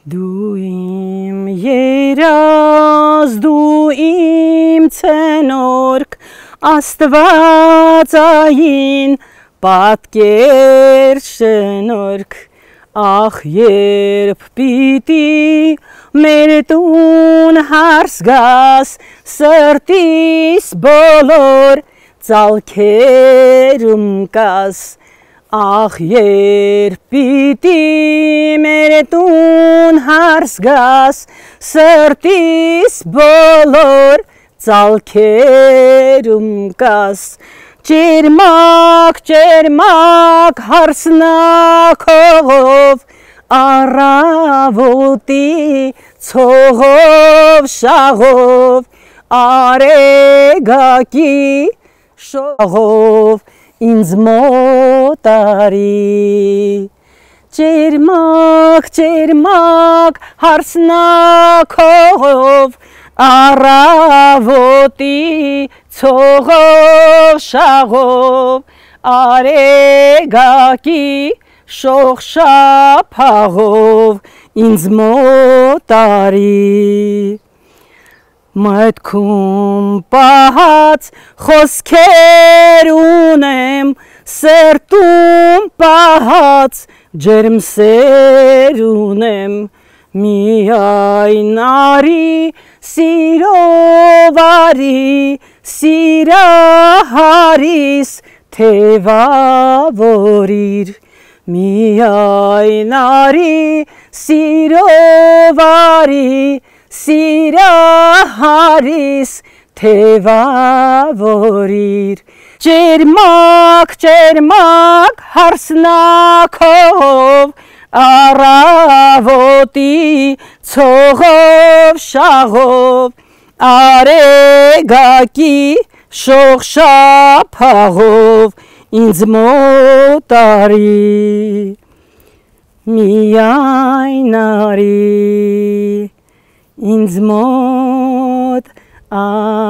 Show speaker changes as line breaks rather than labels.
Դու իմ երազ, դու իմ ցենորք, Աստվածային պատկեր շնորհք, ախ երբ պիտի մեր տուն հարս գաս, սրտիս բոլոր ծալքերում կաս, ախ երբ պիտի մեր տուն հարս գաս, սրտիս բոլոր ծալքերում կաս, ճերմակ հարսնակով, առավոտի ցողով շաղով, արեգակի շողով ինձ մոտ արի, ճերմակ հարսնակով, առավոտի ցողով շաղով, արեգակի շողշափաղով ինձ մոտ արի, մտքում պահած խոսքեր ունեմ, սրտում պահած ջերմ սեր ունեմ, միայն արի սիրով արի, սիրահարիս թևավորիր, միայն արի սիրով արի, սիրահարիս թևավորիր, ճերմակ հարսնակով, առավոտի ցողով շաղով, արեգակի շողշափաղով ինձ մոտ արի, միայն արի, ինձ մոտ արի.